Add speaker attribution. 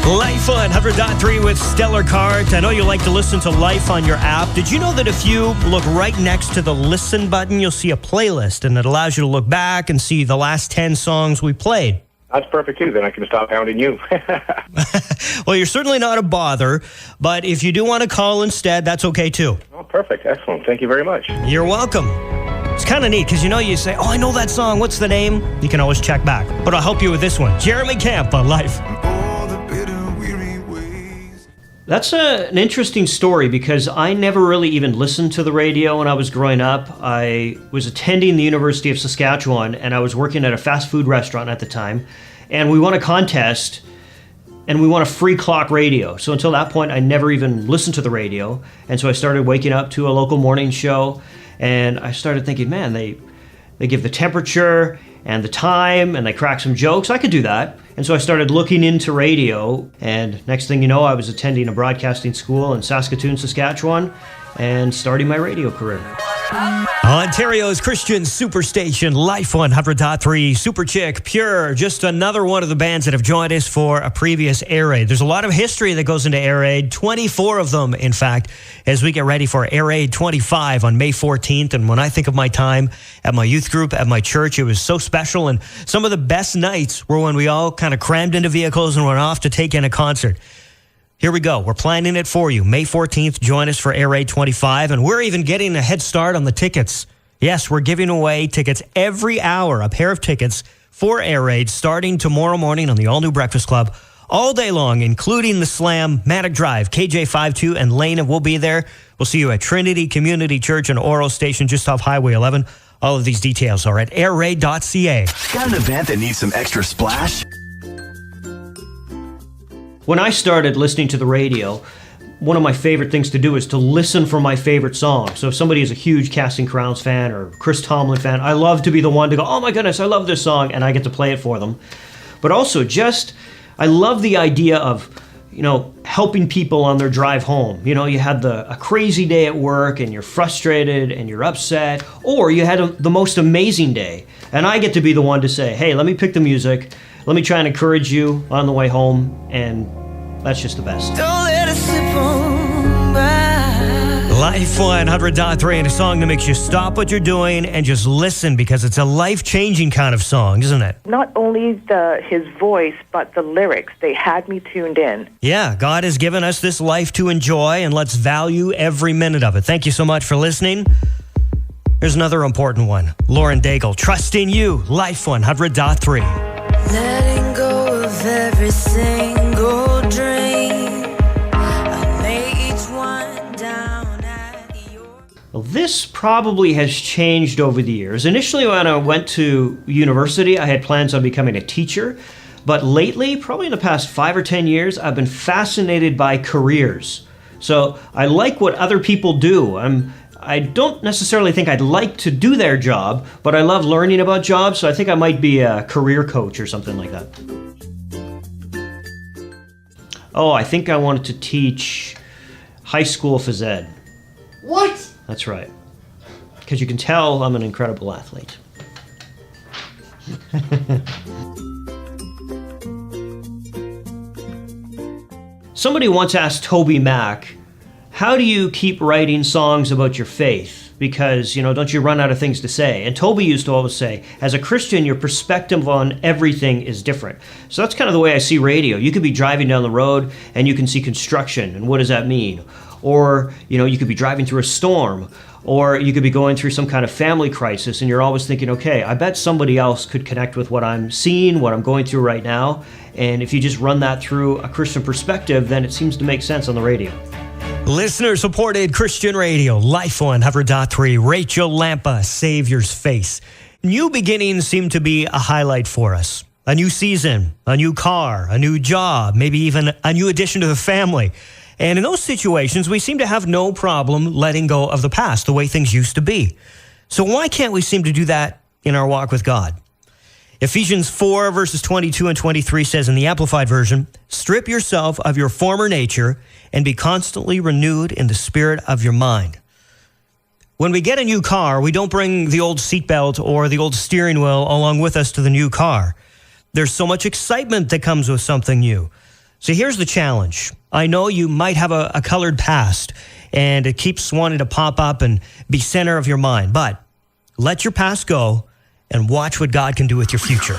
Speaker 1: Life on 100.3 with Stellar Cart. I know you like to listen to Life on your app. Did you know that if you look right next to the listen button, you'll see a playlist, and it allows you to look back and see the last 10 songs we played?
Speaker 2: That's perfect, too. Then I can stop hounding you.
Speaker 1: Well, you're certainly not a bother, but if you do want to call instead, that's okay, too.
Speaker 2: Oh, perfect. Excellent. Thank you very much.
Speaker 1: You're welcome. It's kind of neat because you say, oh, I know that song. What's the name? You can always check back. But I'll help you with this one. Jeremy Camp on Life. That's an interesting story because I never really even listened to the radio when I was growing up. I was attending the University of Saskatchewan, and I was working at a fast food restaurant at the time. And we won a contest, and we won a free clock radio. So until that point, I never even listened to the radio. And so I started waking up to a local morning show, and I started thinking, man, they give the temperature and the time, and they crack some jokes. I could do that. And so I started looking into radio, and next thing you know, I was attending a broadcasting school in Saskatoon, Saskatchewan, and starting my radio career. Ontario's Christian Superstation, Life 100.3, Super Chick, Pure, just another one of the bands that have joined us for a previous Air Raid. There's a lot of history that goes into Air Raid, 24 of them, in fact, as we get ready for Air Raid 25 on May 14th. And when I think of my time at my youth group, at my church, it was so special. And some of the best nights were when we all kind of crammed into vehicles and went off to take in a concert. Here we go. We're planning it for you. May 14th, join us for Air Raid 25, and we're even getting a head start on the tickets. Yes, we're giving away tickets every hour, a pair of tickets for Air Raid starting tomorrow morning on the All New Breakfast Club, all day long, including the Slam, Manic Drive, KJ52, and Lane, and we'll be there. We'll see you at Trinity Community Church in Oro Station, just off Highway 11. All of these details are at airraid.ca.
Speaker 3: Got an event that needs some extra splash?
Speaker 1: When I started listening to the radio, one of my favorite things to do is to listen for my favorite song. So if somebody is a huge Casting Crowns fan or Chris Tomlin fan, I love to be the one to go, oh my goodness, I love this song, and I get to play it for them. But also I love the idea of, helping people on their drive home. You had a crazy day at work and you're frustrated and you're upset, or you had the most amazing day. And I get to be the one to say, hey, let me pick the music. Let me try and encourage you on the way home, and that's just the best.
Speaker 4: Don't let it slip on by.
Speaker 1: Life 100.3, and a song that makes you stop what you're doing and just listen, because it's a life-changing kind of song, isn't it?
Speaker 5: Not only his voice, but the lyrics, they had me tuned in.
Speaker 1: Yeah, God has given us this life to enjoy, and let's value every minute of it. Thank you so much for listening. Here's another important one. Lauren Daigle, Trust in You, Life 100.3.
Speaker 4: Letting go of every single dream. I lay each one down at your...
Speaker 1: Well, this probably has changed over the years. Initially, when I went to university, I had plans on becoming a teacher. But lately, probably in the past 5 or 10 years, I've been fascinated by careers. So I like what other people do. I don't necessarily think I'd like to do their job, but I love learning about jobs, so I think I might be a career coach or something like that. Oh, I think I wanted to teach high school phys ed.
Speaker 6: What?
Speaker 1: That's right. Because you can tell I'm an incredible athlete. Somebody once asked Toby Mac, how do you keep writing songs about your faith? Because, don't you run out of things to say? And Toby used to always say, as a Christian, your perspective on everything is different. So that's kind of the way I see radio. You could be driving down the road and you can see construction, and what does that mean? Or, you could be driving through a storm, or you could be going through some kind of family crisis, and you're always thinking, okay, I bet somebody else could connect with what I'm seeing, what I'm going through right now. And if you just run that through a Christian perspective, then it seems to make sense on the radio. Listener-supported Christian radio, Life 100.3, Rachel Lampa, Savior's Face. New beginnings seem to be a highlight for us. A new season, a new car, a new job, maybe even a new addition to the family. And in those situations, we seem to have no problem letting go of the past, the way things used to be. So why can't we seem to do that in our walk with God? Ephesians 4 verses 22 and 23 says in the Amplified Version, strip yourself of your former nature and be constantly renewed in the spirit of your mind. When we get a new car, we don't bring the old seatbelt or the old steering wheel along with us to the new car. There's so much excitement that comes with something new. So here's the challenge. I know you might have a colored past, and it keeps wanting to pop up and be center of your mind, but let your past go and watch what God can do with your future.